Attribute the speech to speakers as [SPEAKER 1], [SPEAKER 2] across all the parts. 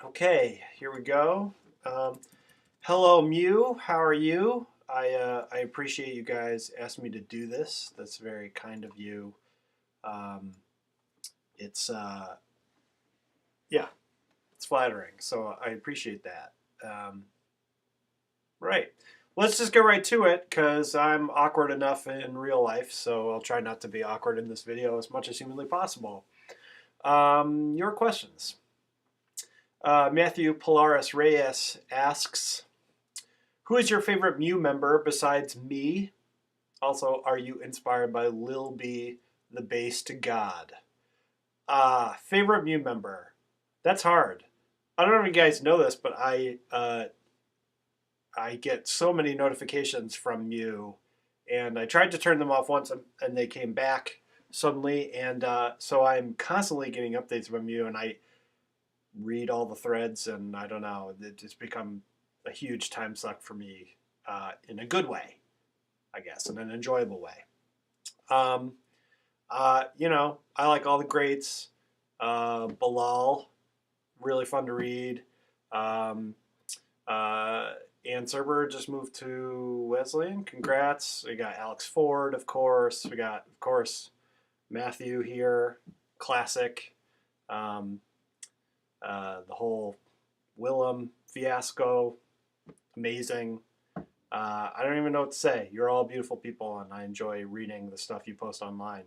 [SPEAKER 1] Okay, here we go. Hello, Mew. How are you? I appreciate you guys asking me to do this. That's very kind of you. Um, it's yeah, it's flattering. So I appreciate that. Um, right. Let's just get right to it because I'm awkward enough in real life, so I'll try not to be awkward in this video as much as humanly possible. Your questions. Matthew Polaris Reyes asks, who is your favorite Mew member besides me? Also, are you inspired by Lil B, the bass to God? Favorite Mew member. That's hard. I don't know if you guys know this, but I get so many notifications from Mew, and I tried to turn them off once, and they came back suddenly, and so I'm constantly getting updates from Mew, and I read all the threads, and I don't know, it's become a huge time suck for me in a good way, I guess, in an enjoyable way. Um, I like all the greats. Bilal, really fun to read. Um, Ann Serber just moved to Wesleyan. Congrats. We got Alex Ford, of course. We got, of course, Matthew here. Classic. Um, the whole Willem fiasco. Amazing. I don't even know what to say. You're all beautiful people, and I enjoy reading the stuff you post online.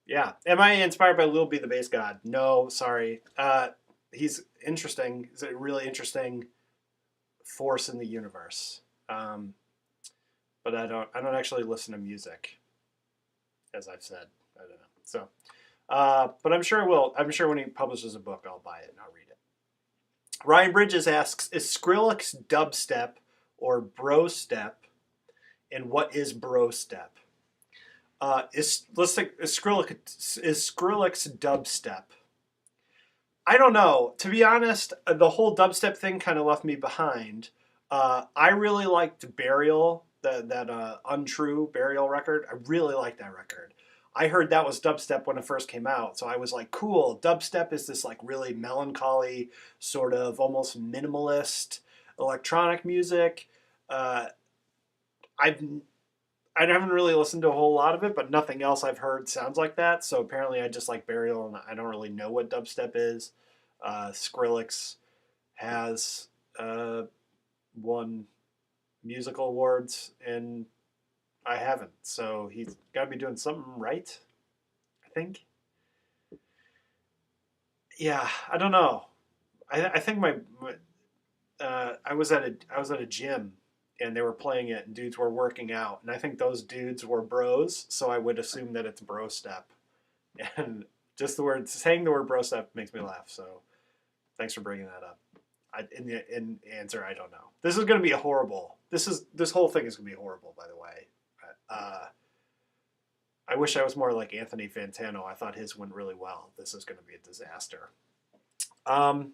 [SPEAKER 1] Yeah. Am I inspired by Lil B the Bass God? No, sorry. He's interesting. He's a really interesting force in the universe. Um, but I don't actually listen to music, as I've said. I don't know. So, but I'm sure I will. I'm sure when he publishes a book, I'll buy it and I'll read it. Ryan Bridges asks, is Skrillex dubstep or bro step? And what is bro step? Let's think, is Skrillex dubstep? I don't know. To be honest, the whole dubstep thing kind of left me behind. I really liked Burial, that Untrue Burial record. I really liked that record. I heard that was dubstep when it first came out, so I was like, cool. Dubstep is this like really melancholy, sort of almost minimalist electronic music. Uh, I've I haven't really listened to a whole lot of it, but nothing else I've heard sounds like that. So apparently, I just like Burial, and I don't really know what dubstep is. Skrillex has won musical awards, and I haven't. So he's got to be doing something right, I think. Yeah, I don't know. I think I was at a gym and they were playing it and dudes were working out and I think those dudes were bros, so I would assume that it's bro step. And just the word saying the word bro step makes me laugh. So thanks for bringing that up. In answer, I don't know. This is going to be a horrible. This whole thing is going to be horrible. By the way, uh, I wish I was more like Anthony Fantano. I thought his went really well. This is going to be a disaster. Um,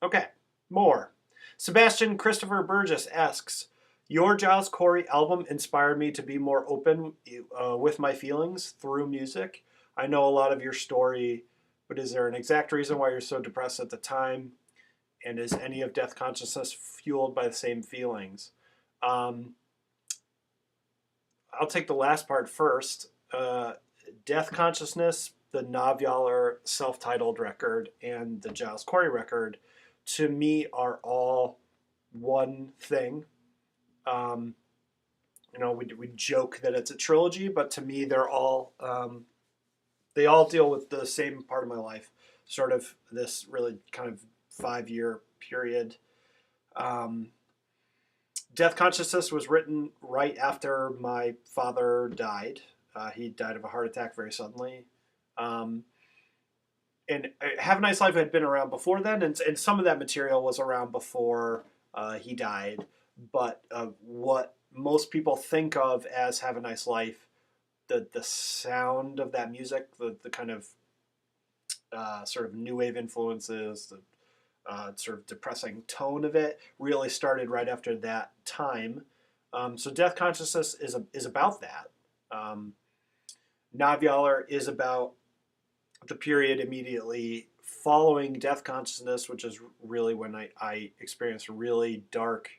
[SPEAKER 1] okay, more. Sebastian Christopher Burgess asks, your Giles Corey album inspired me to be more open with my feelings through music. I know a lot of your story, but is there an exact reason why you're so depressed at the time? And is any of Death Consciousness fueled by the same feelings? Um, I'll take the last part first. Death Consciousness, the Navyalar self-titled record, and the Giles Corey record, to me, are all one thing. Um, we joke that it's a trilogy, but to me, they all deal with the same part of my life, sort of this really kind of 5 year period. Um, Death Consciousness was written right after my father died. He died of a heart attack very suddenly. Um, and Have a Nice Life had been around before then, and some of that material was around before he died. But what most people think of as Have a Nice Life, the sound of that music, the kind of sort of new wave influences, the sort of depressing tone of it, really started right after that time. So Death Consciousness is about that. Navyalar is about the period immediately following Death Consciousness, which is really when I experienced a really dark,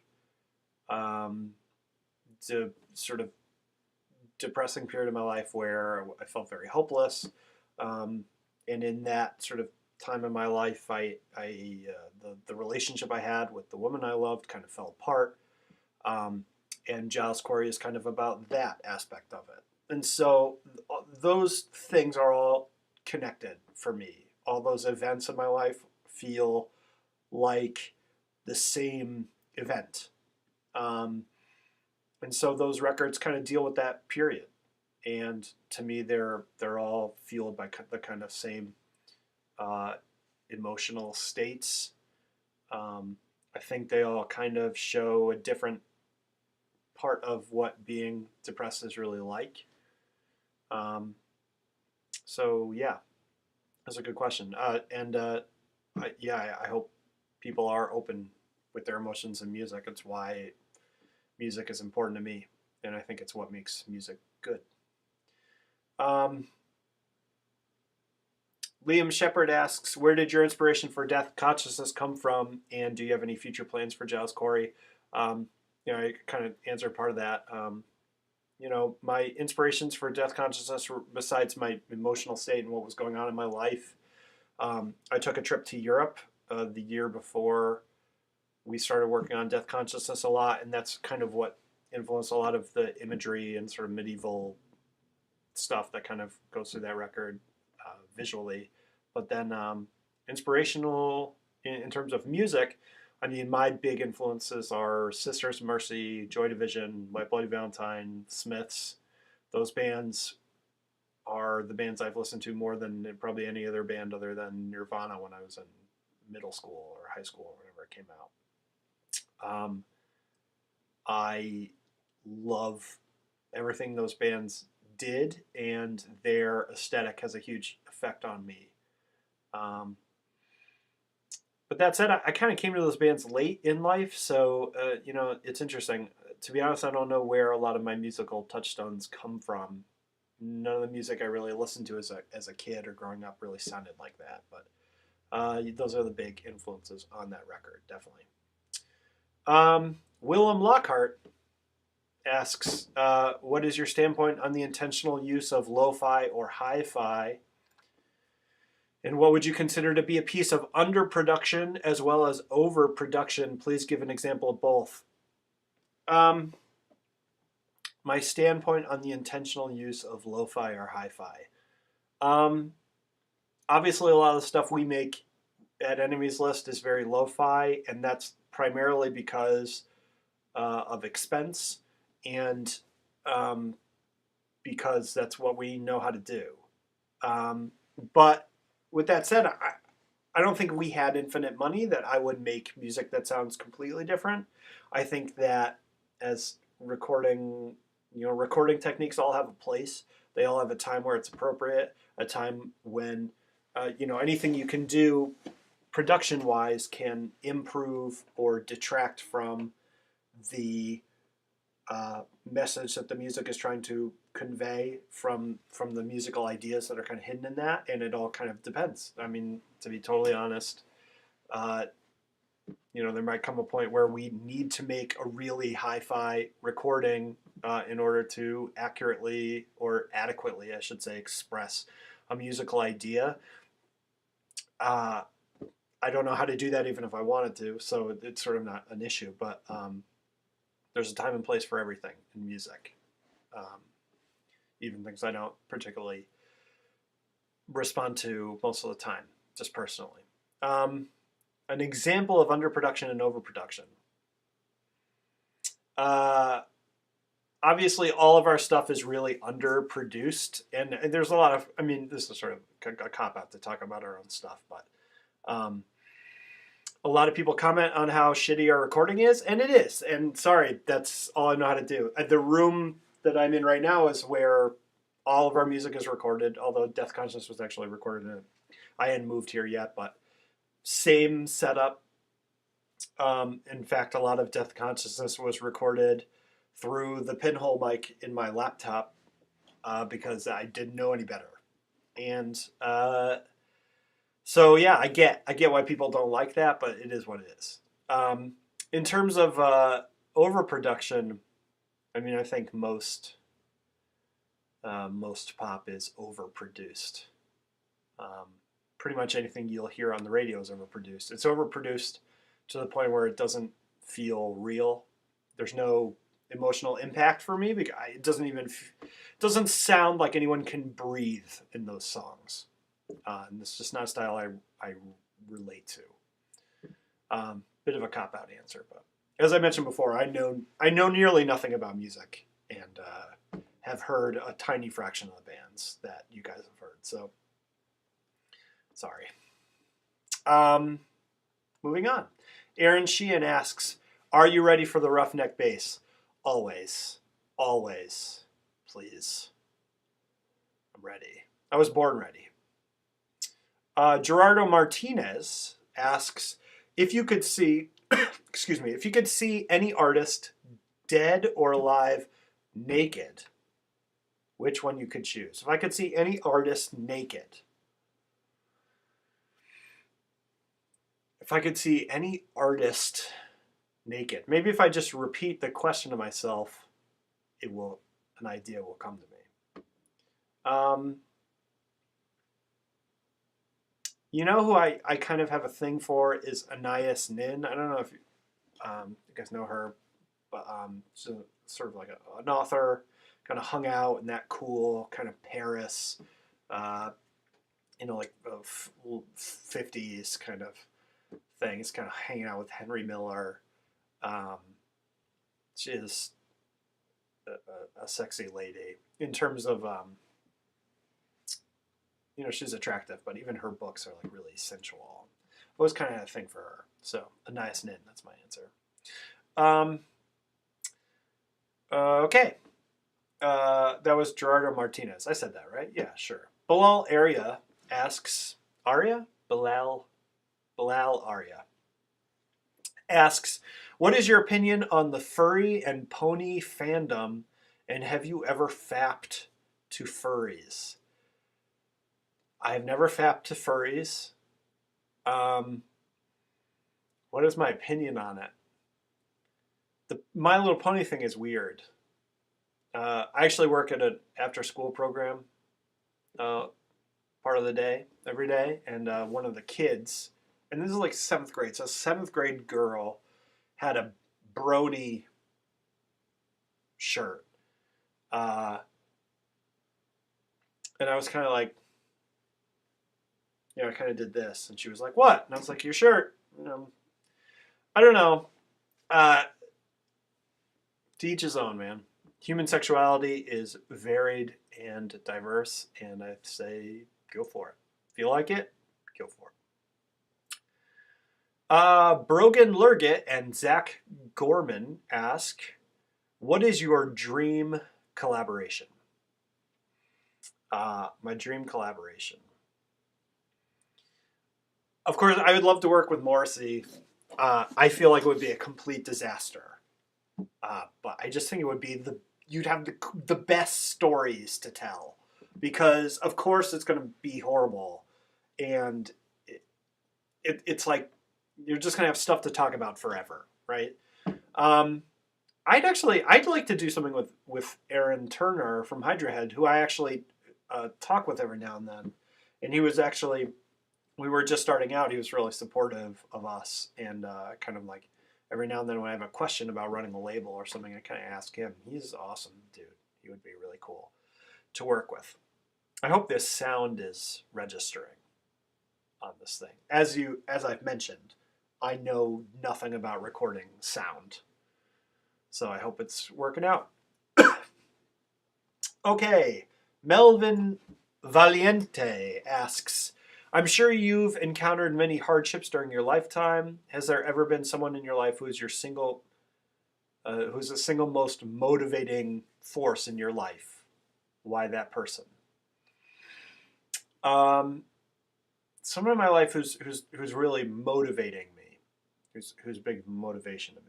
[SPEAKER 1] um, sort of depressing period of my life where I felt very hopeless. Um, and in that sort of time in my life, the relationship I had with the woman I loved kind of fell apart. Um, and Giles Corey is kind of about that aspect of it. And so those things are all connected for me. All those events in my life feel like the same event. Um, and so those records kind of deal with that period. And to me, they're all fueled by the kind of same uh, emotional states. I think they all kind of show a different part of what being depressed is really like. Um, so yeah, that's a good question. I hope people are open with their emotions and music. It's why music is important to me, and I think it's what makes music good. Um, Liam Shepard asks, where did your inspiration for Death Consciousness come from, and do you have any future plans for Giles Corey? I kind of answered part of that. My inspirations for Death Consciousness were, besides my emotional state and what was going on in my life, I took a trip to Europe the year before we started working on Death Consciousness a lot, and that's kind of what influenced a lot of the imagery and sort of medieval stuff that kind of goes through that record visually. But then inspirational in terms of music, I mean, my big influences are Sisters of Mercy, Joy Division, White Bloody Valentine, Smiths. Those bands are the bands I've listened to more than probably any other band other than Nirvana when I was in middle school or high school or whenever it came out. I love everything those bands did, and their aesthetic has a huge effect on me. Um, but that said, I kind of came to those bands late in life, so it's interesting. To be honest, I don't know where a lot of my musical touchstones come from. None of the music I really listened to as a kid or growing up really sounded like that, but those are the big influences on that record, definitely. Willem Lockhart asks, what is your standpoint on the intentional use of lo-fi or hi-fi? And what would you consider to be a piece of underproduction as well as overproduction? Please give an example of both. My standpoint on the intentional use of lo-fi or hi-fi. Obviously, a lot of the stuff we make at Enemies List is very lo-fi, and that's primarily because of expense and because that's what we know how to do. But with that said, I don't think we had infinite money that I would make music that sounds completely different. I think that as recording techniques all have a place. They all have a time where it's appropriate, a time when, anything you can do production-wise can improve or detract from the message that the music is trying to convey from the musical ideas that are kind of hidden in that, and it all kind of depends. I mean, to be totally honest, there might come a point where we need to make a really hi-fi recording in order to accurately or adequately, I should say, express a musical idea. I don't know how to do that even if I wanted to, so it's sort of not an issue, but there's a time and place for everything in music. Even things I don't particularly respond to most of the time, just personally. An example of underproduction and overproduction. Obviously, all of our stuff is really underproduced, and there's a lot of, this is sort of a cop-out to talk about our own stuff, but a lot of people comment on how shitty our recording is, and it is, and sorry, that's all I know how to do. The room that I'm in right now is where all of our music is recorded, although Death Consciousness was actually recorded in, I hadn't moved here yet, but same setup. In fact, a lot of Death Consciousness was recorded through the pinhole mic in my laptop because I didn't know any better. And so yeah, I get why people don't like that, but it is what it is. In terms of overproduction, I mean, I think most pop is overproduced. Um, Pretty much anything you'll hear on the radio is overproduced. It's overproduced to the point where it doesn't feel real. There's no emotional impact for me because it doesn't sound like anyone can breathe in those songs. And it's just not a style I relate to. Bit of a cop out answer, but as I mentioned before, I know nearly nothing about music and have heard a tiny fraction of the bands that you guys have heard. So sorry. Moving on. Aaron Sheehan asks, "Are you ready for the Roughneck Bass?" Always, always, please. I'm ready. I was born ready. Gerardo Martinez asks, if you could see, excuse me, if you could see any artist, dead or alive, naked, which one you could choose? If I could see any artist naked, if I could see any artist naked, maybe if I just repeat the question to myself, an idea will come to me. You know who I kind of have a thing for is Anais Nin. I don't know if you guys know her, but she's sort of like an author, kind of hung out in that cool kind of Paris, like 50s kind of thing. It's kind of hanging out with Henry Miller. She is a sexy lady in terms of she's attractive, but even her books are like really sensual. It was kind of a thing for her. So Anais Nin, that's my answer. Okay. That was Gerardo Martinez. I said that, right? Yeah, sure. Bilal Arya asks, Bilal Arya asks, what is your opinion on the furry and pony fandom, and have you ever fapped to furries? I have never fapped to furries. What is my opinion on it? The My Little Pony thing is weird. I actually work at an after-school program part of the day, every day, and one of the kids, and this is like 7th grade, so a 7th grade girl had a Brody shirt. And I was kind of like, I kind of did this, and she was like, "What?" And I was like, "Your shirt." I don't know. To each his own, man. Human sexuality is varied and diverse, and I say go for it. If you like it, go for it. Brogan Lurgit and Zach Gorman ask, what is your dream collaboration? My dream collaboration. Of course, I would love to work with Morrissey. I feel like it would be a complete disaster. But I just think it would be you'd have the best stories to tell. Because, of course, it's going to be horrible. And it's like you're just going to have stuff to talk about forever, right? I'd like to do something with Aaron Turner from Hydra Head, who I actually talk with every now and then. And he was actually, we were just starting out, he was really supportive of us. And kind of like every now and then when I have a question about running a label or something, I kind of ask him. He's an awesome dude. He would be really cool to work with. I hope this sound is registering on this thing. As I've mentioned, I know nothing about recording sound. So I hope it's working out. Okay, Melvin Valiente asks, I'm sure you've encountered many hardships during your lifetime. Has there ever been someone in your life who's the single most motivating force in your life? Why that person? Someone in my life who's really motivating me, who's big motivation to me.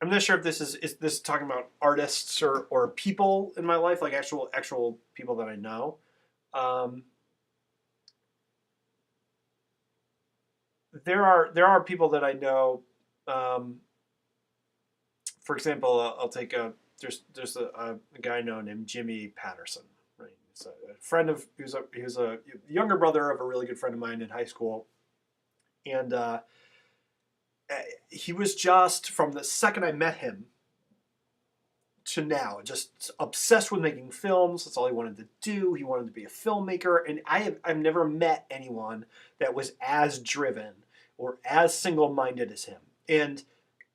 [SPEAKER 1] I'm not sure if is this talking about artists or people in my life, like actual people that I know. Um, there are people that I know. Um, for example, I'll take a there's a guy I know named Jimmy Patterson. Right, he's a friend of he was a younger brother of a really good friend of mine in high school, and he was just from the second I met him to now just obsessed with making films. That's all he wanted to do. He wanted to be a filmmaker, and I've never met anyone that was as driven or as single minded as him, and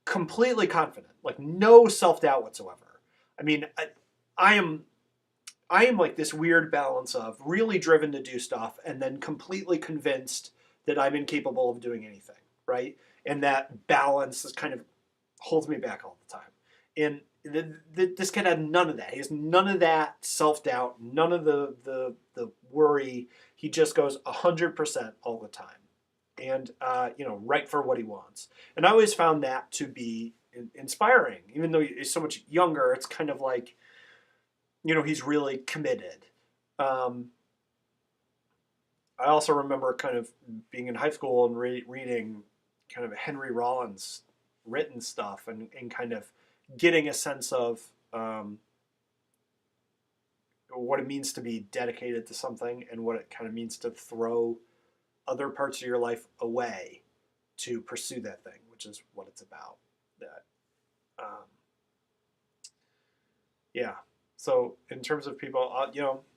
[SPEAKER 1] completely confident, like no self doubt whatsoever. I mean, I am I am like this weird balance of really driven to do stuff and then completely convinced that I'm incapable of doing anything, right? And that balance is kind of holds me back all the time. And this kid had none of that. He has none of that self doubt, none of the worry. He just goes 100% all the time, and right for what he wants. And I always found that to be inspiring, even though he's so much younger. It's kind of like he's really committed. Um, I also remember kind of being in high school and reading kind of Henry Rollins written stuff and kind of getting a sense of what it means to be dedicated to something and what it kind of means to throw other parts of your life away to pursue that thing, which is what it's about. That, yeah. So in terms of people,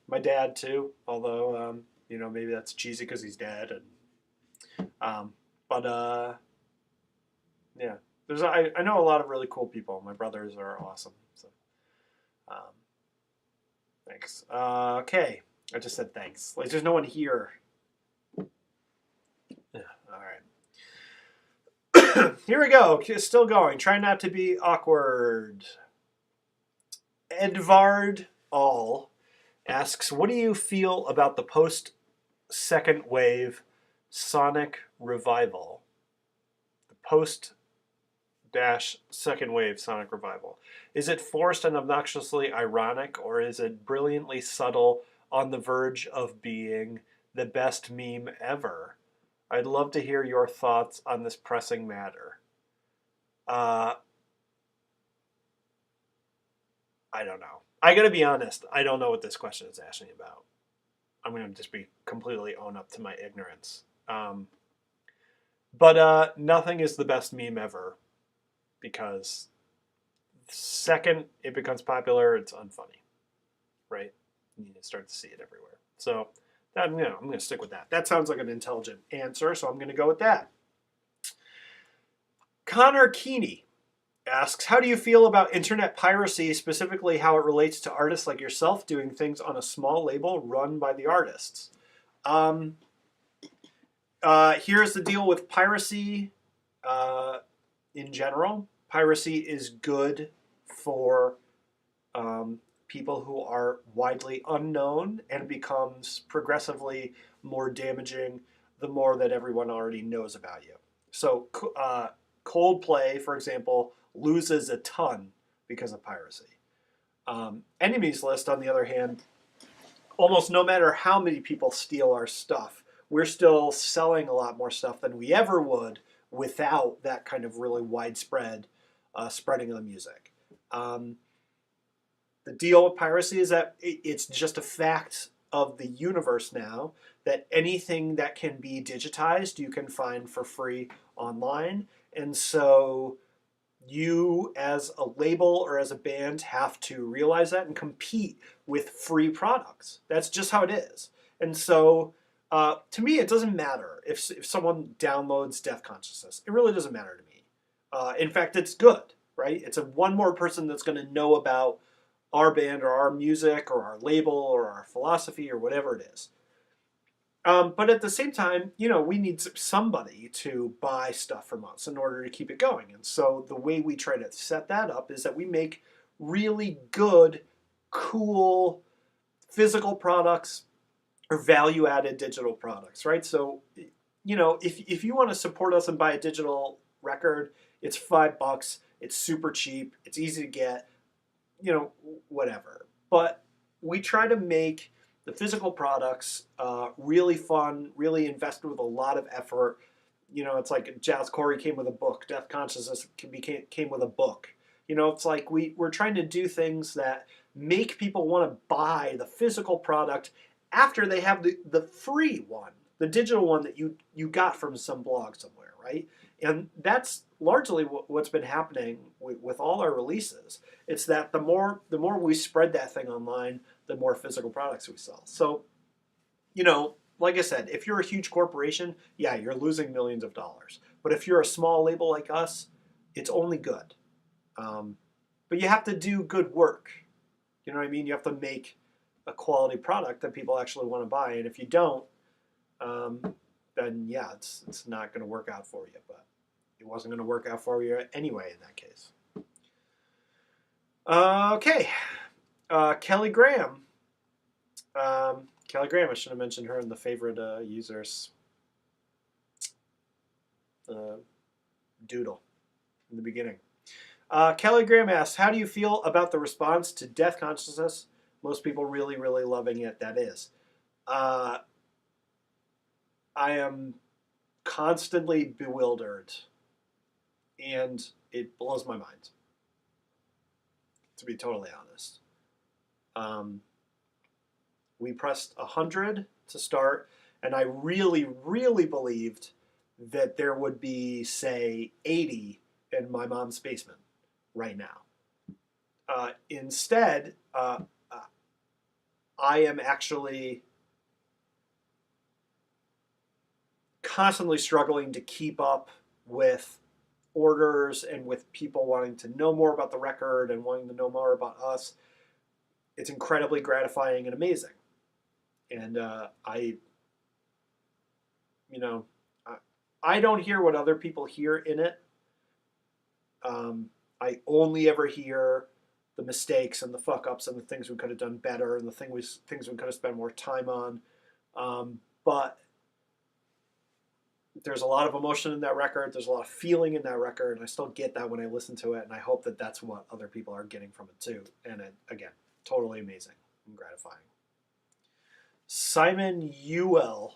[SPEAKER 1] my dad too. Although maybe that's cheesy because he's dead, and but yeah, I know a lot of really cool people. My brothers are awesome. So um, thanks. Okay, I just said thanks. Like there's no one here. Yeah, all right. Here we go. Still going. Try not to be awkward. Edvard All asks, what do you feel about the post-second wave sonic revival? The post-second wave sonic revival. Is it forced and obnoxiously ironic, or is it brilliantly subtle on the verge of being the best meme ever? I'd love to hear your thoughts on this pressing matter. I don't know. I gotta be honest. I don't know what this question is asking about. I'm gonna just be completely own up to my ignorance. But nothing is the best meme ever because the second it becomes popular, it's unfunny, right? You start to see it everywhere. So I'm gonna stick with that. That sounds like an intelligent answer, so I'm gonna go with that. Connor Keeney asks, how do you feel about internet piracy, specifically how it relates to artists like yourself doing things on a small label run by the artists? Here's the deal with piracy in general. Piracy is good for people who are widely unknown and becomes progressively more damaging the more that everyone already knows about you. So Coldplay, for example, loses a ton because of piracy. Enemies List, on the other hand, almost no matter how many people steal our stuff, we're still selling a lot more stuff than we ever would without that kind of really widespread spreading of the music. The deal with piracy is that it's just a fact of the universe now that anything that can be digitized you can find for free online. And so you as a label or as a band have to realize that and compete with free products. That's just how it is. And so to me, it doesn't matter if someone downloads Death Consciousness. It really doesn't matter to me. In fact, it's good, right? It's one more person that's going to know about our band or our music or our label or our philosophy or whatever it is. But at the same time, we need somebody to buy stuff from us in order to keep it going. And so the way we try to set that up is that we make really good, cool physical products or value-added digital products, right? So, if you want to support us and buy a digital record, it's $5. It's super cheap. It's easy to get. You know, whatever. But we try to make the physical products really fun, really invested with a lot of effort. You know, it's like Jazz Corey came with a book. Death Consciousness came with a book. You know, it's like we're trying to do things that make people want to buy the physical product after they have the free one, the digital one that you got from some blog somewhere, right? And that's largely what's been happening with all our releases. It's that the more we spread that thing online, the more physical products we sell. So, you know, like I said, if you're a huge corporation, yeah, you're losing millions of dollars. But if you're a small label like us, it's only good. But you have to do good work. You know what I mean? You have to make a quality product that people actually want to buy. And if you don't, then yeah, it's not going to work out for you. But it wasn't going to work out for you anyway in that case. Okay. Kelly Graham. Kelly Graham, I should have mentioned her in the favorite users doodle in the beginning. Kelly Graham asks, how do you feel about the response to Death Consciousness? Most people really, really loving it, that is. I am constantly bewildered, and it blows my mind, to be totally honest. We pressed 100 to start, and I really, really believed that there would be, say, 80 in my mom's basement right now. Instead, I am actually constantly struggling to keep up with orders and with people wanting to know more about the record and wanting to know more about us. It's incredibly gratifying and amazing. And I don't hear what other people hear in it. I only ever hear the mistakes and the fuck-ups and the things we could have done better and the things we could have spent more time on. But there's a lot of emotion in that record. There's a lot of feeling in that record, and I still get that when I listen to it, and I hope that that's what other people are getting from it too. And again, totally amazing and gratifying. Simon Yoel.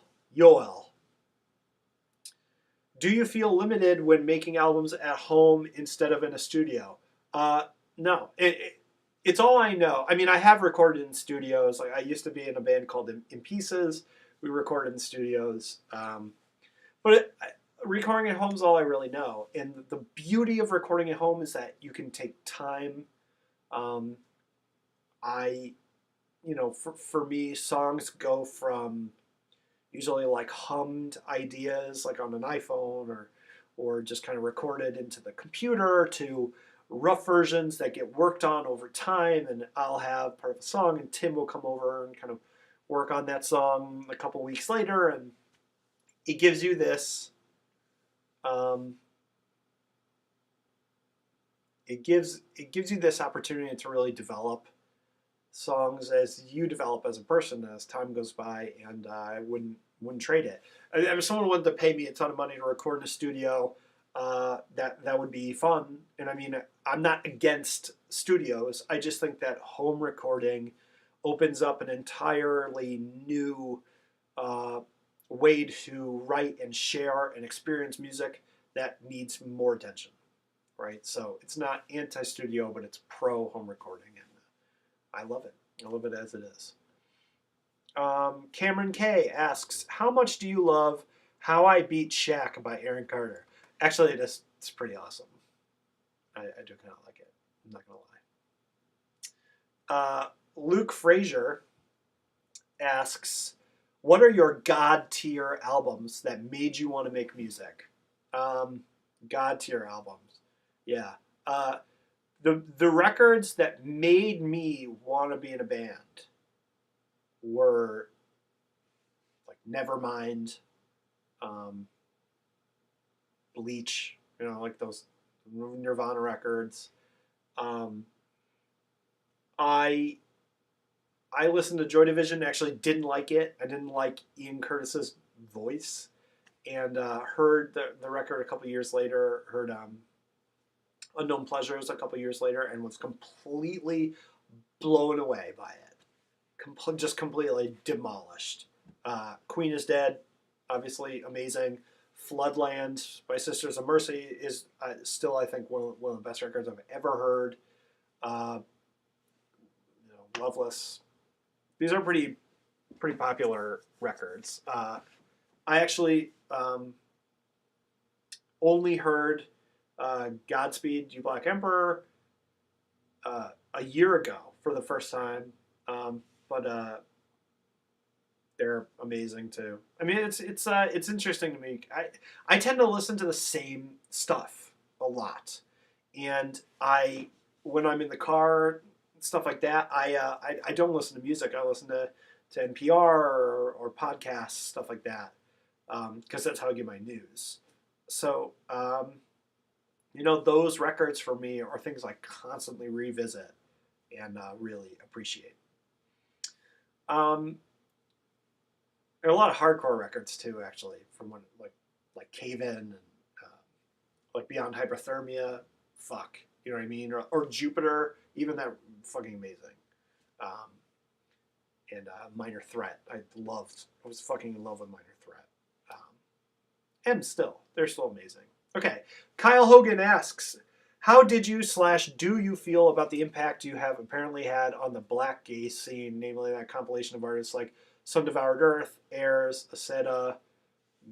[SPEAKER 1] Do you feel limited when making albums at home instead of in a studio? No. It's all I know. I mean, I have recorded in studios. Like I used to be in a band called In Pieces. We recorded in studios. But recording at home is all I really know. And the beauty of recording at home is that you can take time. For me, songs go from usually like hummed ideas like on an iPhone or just kind of recorded into the computer to rough versions that get worked on over time, and I'll have part of a song and Tim will come over and kind of work on that song a couple weeks later, and it gives you this it gives you this opportunity to really develop songs as you develop as a person as time goes by, and I wouldn't trade it. If someone wanted to pay me a ton of money to record in a studio, that would be fun. And I mean, I'm not against studios. I just think that home recording opens up an entirely new way to write and share and experience music that needs more attention, right? So it's not anti-studio, but it's pro home recording, and I love it. I love it as it is. Cameron K asks, how much do you love How I Beat Shaq by Aaron Carter? Actually, it's pretty awesome. I do kind of like it. I'm not going to lie. Luke Frazier asks, what are your God tier albums that made you want to make music? God tier albums. Yeah. The records that made me want to be in a band were like Nevermind, Bleach, like those Nirvana records. I listened to Joy Division, actually didn't like it. I didn't like Ian Curtis's voice, and heard the record a couple years later, heard Unknown Pleasures a couple years later and was completely blown away by it. Just completely demolished. Queen is Dead, obviously amazing. Floodland by Sisters of Mercy is still, I think, one of the best records I've ever heard. Loveless. These are pretty popular records. I actually only heard Godspeed You Black Emperor a year ago for the first time, but they're amazing too. I mean, it's interesting to me. I tend to listen to the same stuff a lot, and when I'm in the car, stuff like that, I don't listen to music. I listen to NPR or podcasts, stuff like that, because that's how I get my news. So those records for me are things I constantly revisit and really appreciate. There are a lot of hardcore records too, actually, from when like Cave In and like Beyond Hyperthermia. Fuck, you know what I mean? Or Jupiter, even that, fucking amazing. And Minor Threat, I was fucking in love with Minor Threat. And they're still amazing. Okay, Kyle Hogan asks, how did you / do you feel about the impact you have apparently had on the black gay scene, namely that compilation of artists like Some Devoured Earth, Ayers, Aseta,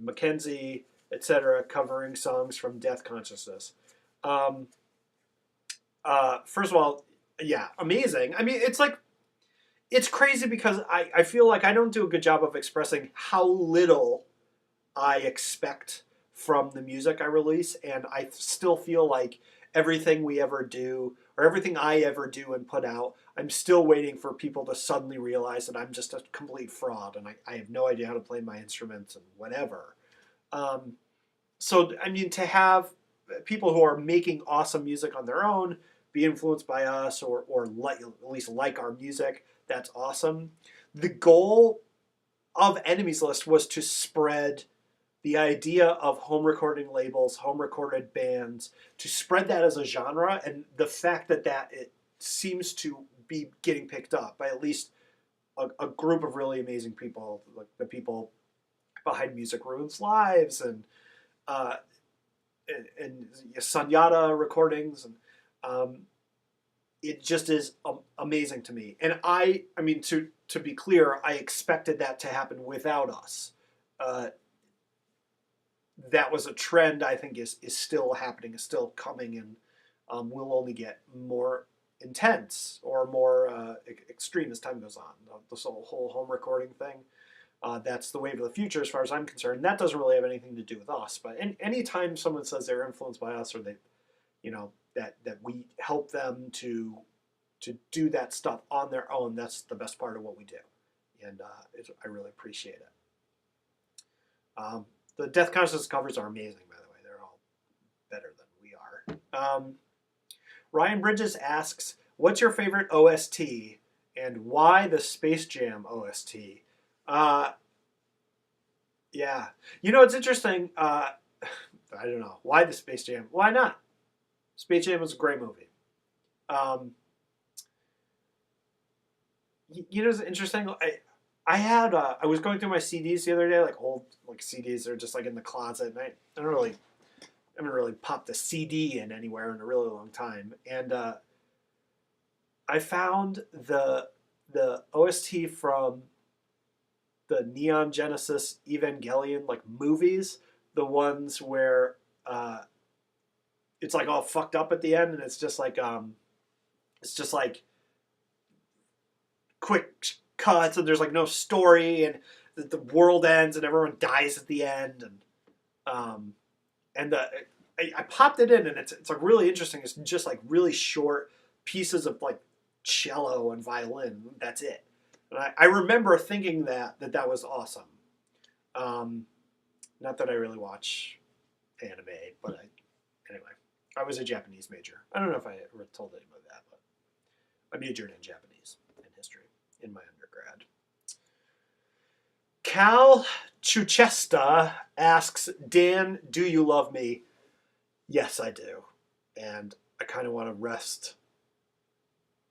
[SPEAKER 1] Mackenzie, etc., covering songs from Death Consciousness? First of all, yeah, amazing. I mean, it's crazy because I feel like I don't do a good job of expressing how little I expect from the music I release, and I still feel like everything we ever do, or everything I ever do and put out, I'm still waiting for people to suddenly realize that I'm just a complete fraud and I have no idea how to play my instruments and whatever. So, I mean, to have people who are making awesome music on their own be influenced by us or at least like our music, that's awesome. The goal of Enemies List was to spread the idea of home recording labels, home recorded bands, to spread that as a genre, and the fact that it seems to be getting picked up by at least a group of really amazing people, like the people behind Music Ruins Lives and Sunyata recordings, and it just is amazing to me. And I mean, to be clear, I expected that to happen without us. That was a trend I think is still happening, is still coming, and will only get more intense or more extreme as time goes on. This whole home recording thing, that's the wave of the future as far as I'm concerned. That doesn't really have anything to do with us, but anytime someone says they're influenced by us or they, that we help them to do that stuff on their own, that's the best part of what we do, and I really appreciate it. The Death Conscious covers are amazing, by the way. They're all better than we are. Ryan Bridges asks, what's your favorite OST and why the Space Jam OST? Yeah. It's interesting. I don't know. Why the Space Jam? Why not? Space Jam was a great movie. It's interesting. I was going through my CDs the other day, like old CDs that are just like in the closet, and I haven't really popped a CD in anywhere in a really long time, and I found the OST from the Neon Genesis Evangelion movies, the ones where it's like all fucked up at the end, and it's just like quick cuts, and there's no story, and the world ends, and everyone dies at the end, and I popped it in, and it's really interesting. It's just really short pieces of cello and violin. That's it. And I remember thinking that was awesome. Not that I really watch anime, but anyway, I was a Japanese major. I don't know if I ever told anybody that, but I majored in Japanese and history in my undergrad. Cal Chuchesta asks, Dan, do you love me? Yes, I do. And I kind of want to rest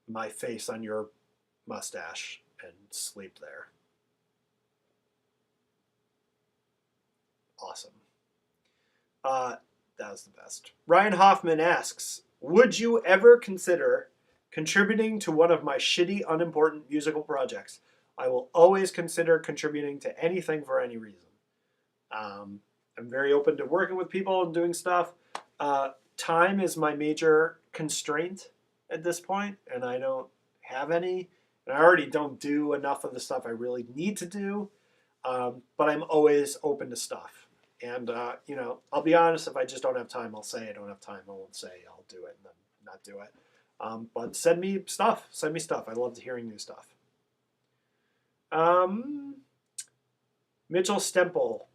[SPEAKER 1] my face on your mustache and sleep there. Awesome. That was the best. Ryan Hoffman asks, would you ever consider contributing to one of my shitty, unimportant musical projects? I will always consider contributing to anything for any reason. I'm very open to working with people and doing stuff. Time is my major constraint at this point, and I don't have any. And I already don't do enough of the stuff I really need to do. But I'm always open to stuff. And, you know, I'll be honest, if I just don't have time, I'll say I don't have time. I won't say I'll do it and then not do it. But send me stuff. Send me stuff. I love hearing new stuff. Mitchell Stemple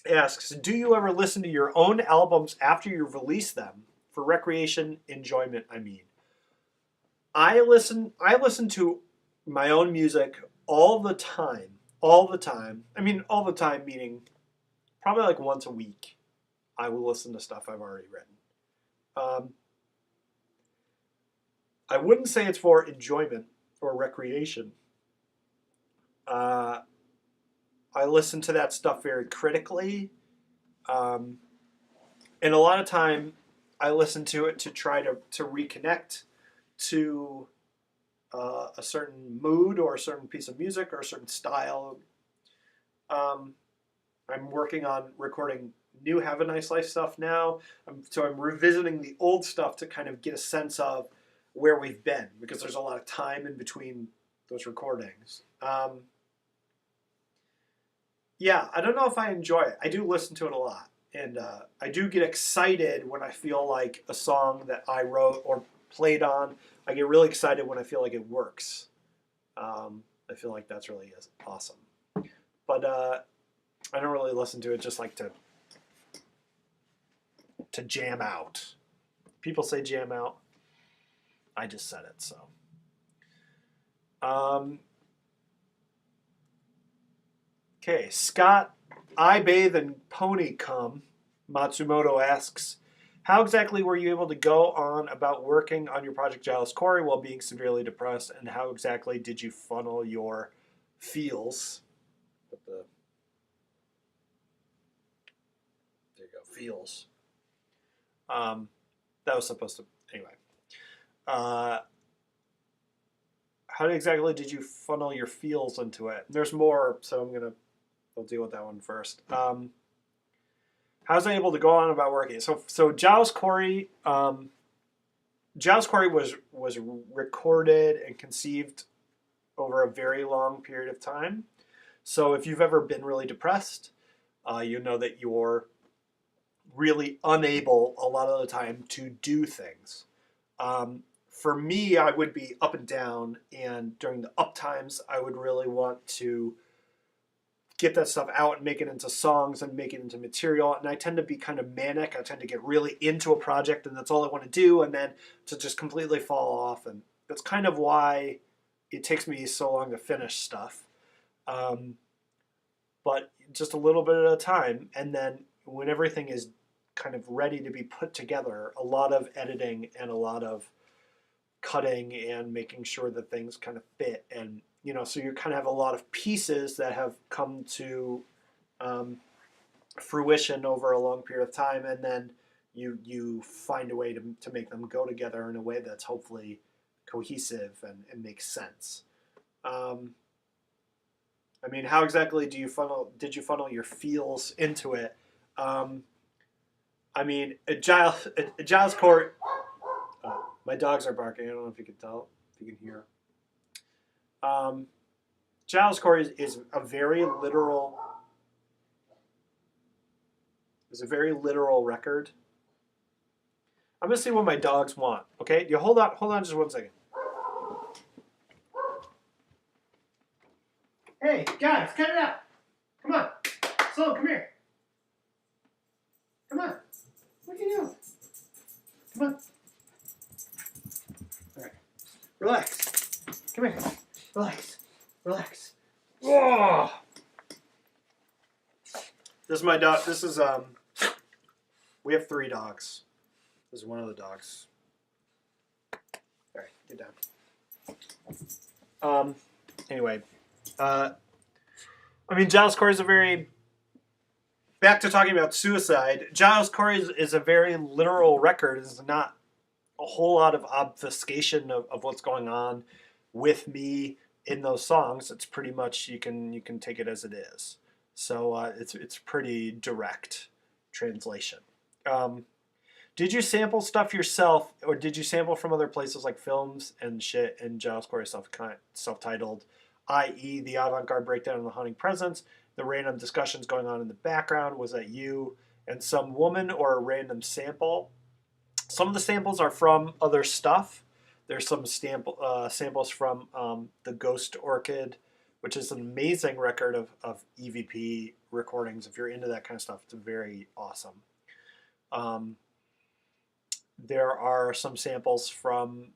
[SPEAKER 1] asks, do you ever listen to your own albums after you release them for recreation enjoyment? I mean, I listen to my own music all the time. I mean, all the time meaning probably like once a week. I will listen to stuff I've already written. I wouldn't say it's for enjoyment or recreation. I listen to that stuff very critically. And a lot of time I listen to it to try to reconnect to a certain mood or a certain piece of music or a certain style. I'm working on recording new Have a Nice Life stuff now. So I'm revisiting the old stuff to kind of get a sense of where we've been, because there's a lot of time in between those recordings. Yeah, I don't know if I enjoy it. I do listen to it a lot. And I do get excited when I feel like a song that I wrote or played on, I get really excited when I feel like it works. I feel like that's really awesome. But I don't really listen to it just like to jam out. People say jam out. I just said it, so. Okay, Scott, I bathe and pony cum. Matsumoto asks, how exactly were you able to go on about working on your project Giles Corey while being severely depressed, and how exactly did you funnel your feels? There you go, feels. That was supposed to, anyway. How exactly did you funnel your feels into it? There's more, so I'll deal with that one first. How's I able to go on about working? So Giles Corey was recorded and conceived over a very long period of time. So if you've ever been really depressed, you know that you're really unable a lot of the time to do things. For me, I would be up and down, and during the up times, I would really want to get that stuff out and make it into songs and make it into material. And I tend to be kind of manic. I tend to get really into a project and that's all I want to do, and then to just completely fall off. And that's kind of why it takes me so long to finish stuff. But just a little bit at a time. And then when everything is kind of ready to be put together, a lot of editing and a lot of cutting and making sure that things kind of fit. And you know, so you kind of have a lot of pieces that have come to fruition over a long period of time, and then you find a way to make them go together in a way that's hopefully cohesive and makes sense. I mean, how exactly did you funnel your feels into it? I mean, Giles Court. My dogs are barking. I don't know if you can tell, if you can hear. Giles Corey is a very literal. Is a very literal record. I'm gonna see what my dogs want. Okay, you hold on just 1 second. Hey guys, cut it out! Come on, Sloan, come here. Come on, what are you doing? Come on. All right, relax. Come here. Relax. Whoa! This is my dog. This is we have 3 dogs. This is one of the dogs. get down. Anyway, I mean, Giles Corey is a very, back to talking about suicide, Giles Corey is a very literal record. It's not a whole lot of obfuscation of what's going on with me in those songs. It's pretty much, you can take it as it is. So it's pretty direct translation. Did you sample stuff yourself, or did you sample from other places like films and shit? And Giles Corey self-titled, i.e., the avant-garde breakdown of the Haunting Presence, the random discussions going on in the background. Was that you and some woman, or a random sample? Some of the samples are from other stuff. There's some samples from the Ghost Orchid, which is an amazing record of EVP recordings. If you're into that kind of stuff, it's very awesome. There are some samples from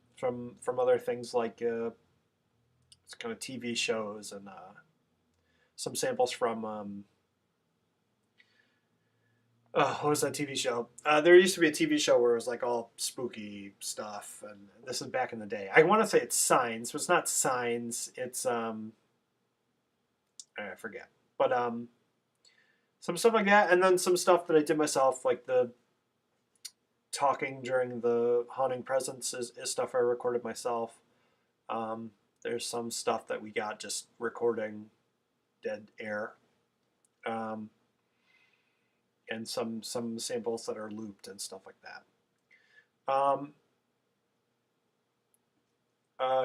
[SPEAKER 1] other things like it's kind of TV shows, and some samples from what was that TV show? There used to be a TV show where it was like all spooky stuff, and this is back in the day. I want to say it's Signs, but it's not Signs. It's I forget, but some stuff like that, and then some stuff that I did myself, like the talking during the Haunting Presence is stuff I recorded myself. There's some stuff that we got just recording dead air, and some samples that are looped and stuff like that.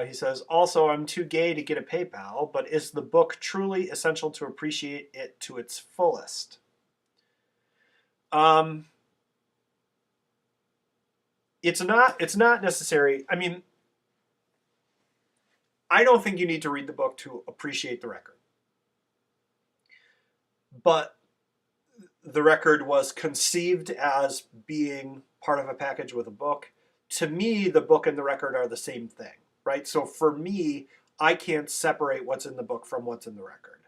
[SPEAKER 1] He says, also, I'm too gay to get a PayPal, but is the book truly essential to appreciate it to its fullest? It's not necessary. I mean, I don't think you need to read the book to appreciate the record. But the record was conceived as being part of a package with a book. To me, the book and the record are the same thing, right? So for me, I can't separate what's in the book from what's in the record.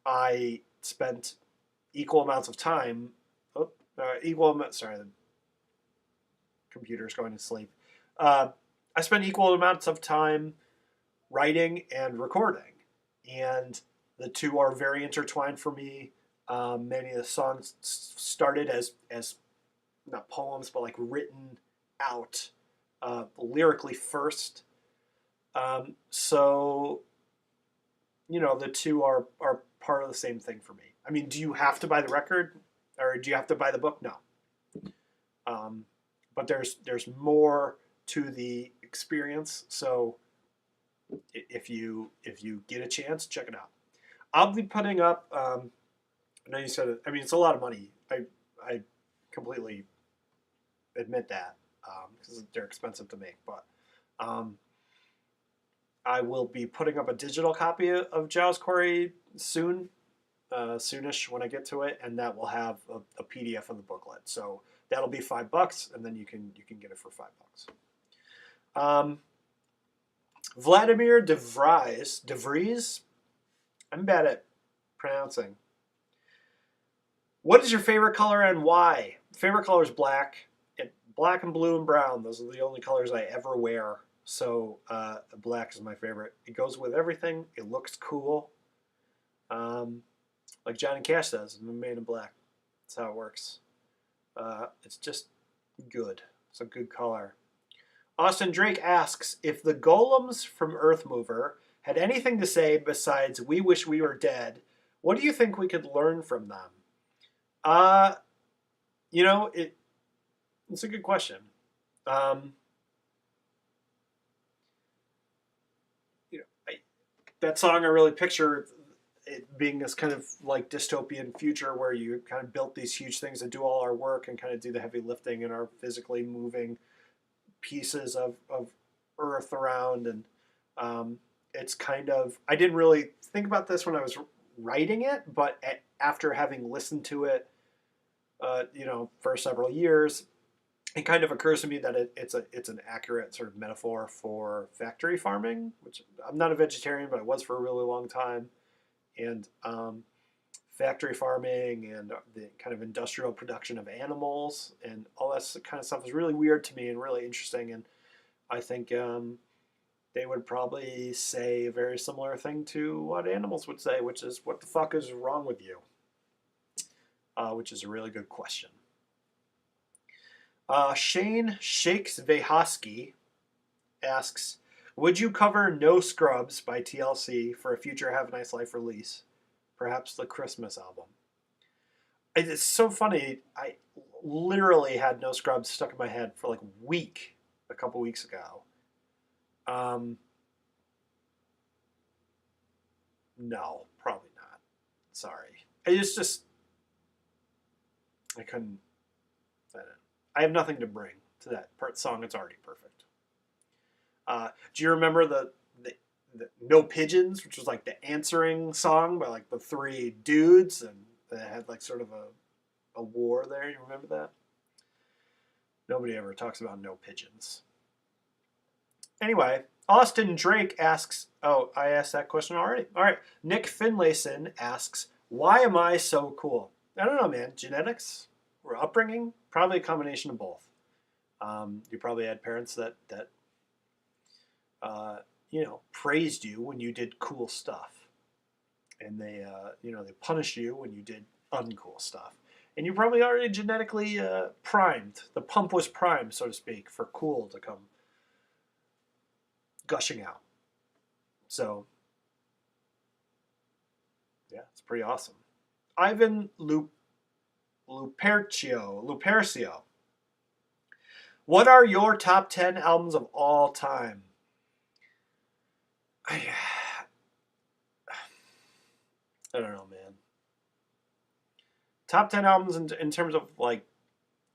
[SPEAKER 1] I spent equal amounts of time, sorry, the computer's going to sleep. I spent equal amounts of time writing and recording, and the two are very intertwined for me. Many of the songs started as not poems, but like written out lyrically first. So, you know, the two are part of the same thing for me. I mean, do you have to buy the record, or do you have to buy the book? No. But there's more to the experience. So if you get a chance, check it out. I'll be putting up. I know you said it. I mean, it's a lot of money. I completely admit that because they're expensive to make. But I will be putting up a digital copy of Giles Corey soon, soonish when I get to it, and that will have a PDF of the booklet. So that'll be $5, and then you can get it for $5. Vladimir DeVries. I'm bad at pronouncing. What is your favorite color and why? Favorite color is black. Black and blue and brown. Those are the only colors I ever wear. So black is my favorite. It goes with everything. It looks cool. Like Johnny Cash says, I'm a man in black. That's how it works. It's just good. It's a good color. Austin Drake asks, if the golems from Earthmover had anything to say besides "We wish we were dead," what do you think we could learn from them? You know, it's a good question. You know, that song, I really picture it being this kind of like dystopian future where you kind of built these huge things that do all our work and kind of do the heavy lifting and are physically moving pieces of earth around. And it's kind of, I didn't really think about this when I was writing it, but after having listened to it, you know, for several years, it kind of occurs to me that it's an accurate sort of metaphor for factory farming, which I'm not a vegetarian, but I was for a really long time. And factory farming and the kind of industrial production of animals and all that kind of stuff is really weird to me and really interesting. And I think they would probably say a very similar thing to what animals would say, which is, "What the fuck is wrong with you?" Which is a really good question. Shane Shakes Vehoski asks, would you cover No Scrubs by TLC for a future Have a Nice Life release? Perhaps the Christmas album. It's so funny. I literally had No Scrubs stuck in my head for like a week, a couple weeks ago. No, probably not. Sorry. I couldn't. I have nothing to bring to that song. It's already perfect. Do you remember the No Pigeons, which was like the answering song by like the three dudes, and they had like sort of a war there? You remember that? Nobody ever talks about No Pigeons. Anyway, Austin Drake asks, oh, I asked that question already. All right. Nick Finlayson asks, why am I so cool? I don't know, man. Genetics or upbringing? Probably a combination of both. You probably had parents that praised you when you did cool stuff, and they punished you when you did uncool stuff. And you probably already genetically primed. The pump was primed, so to speak, for cool to come gushing out. So, yeah, it's pretty awesome. Ivan Lupercio. What are your top 10 albums of all time? I don't know, man. Top 10 albums in terms of like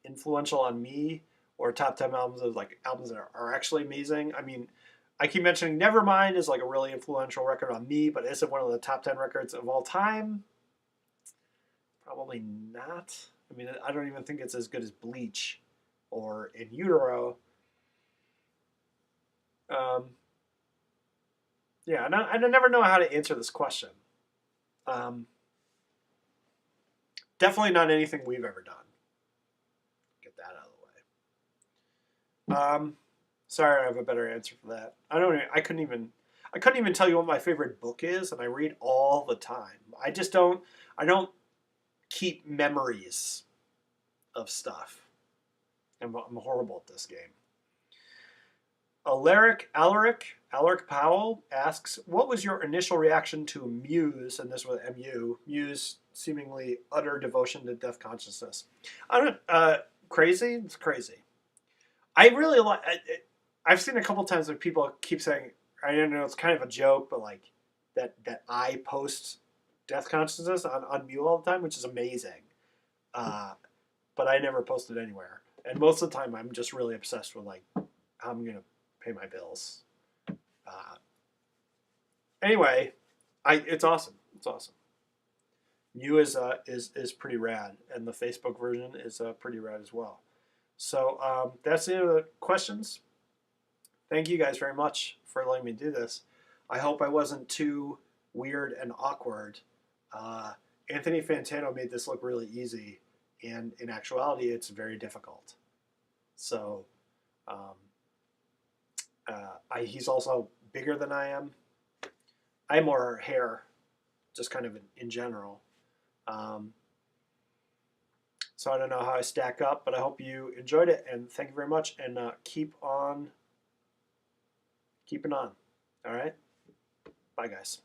[SPEAKER 1] influential on me, or top 10 albums of like albums that are actually amazing. I mean, I keep mentioning Nevermind is like a really influential record on me, but is it one of the top 10 records of all time? Probably not. I mean, I don't even think it's as good as Bleach or In Utero. Yeah, and I never know how to answer this question. Definitely not anything we've ever done. Get that out of the way. Sorry, I have a better answer for that. I couldn't even tell you what my favorite book is, and I read all the time. I don't keep memories of stuff. I'm horrible at this game. Alaric Powell asks, what was your initial reaction to Muse, and this was MU, Muse seemingly utter devotion to death consciousness? Crazy? It's crazy. I really like, I've seen a couple times where people keep saying, I don't know, it's kind of a joke, but like that I post death consciousness on Mule all the time, which is amazing. But I never post it anywhere. And most of the time I'm just really obsessed with like how I'm going to pay my bills. Anyway, it's awesome. It's awesome. Mew is pretty rad, and the Facebook version is pretty rad as well. So that's the end of the questions. Thank you guys very much for letting me do this. I hope I wasn't too weird and awkward. Anthony Fantano made this look really easy, and in actuality, it's very difficult. So he's also bigger than I am. I have more hair, just kind of in general. So I don't know how I stack up, but I hope you enjoyed it, and thank you very much, and keep on keeping on. All right? Bye, guys.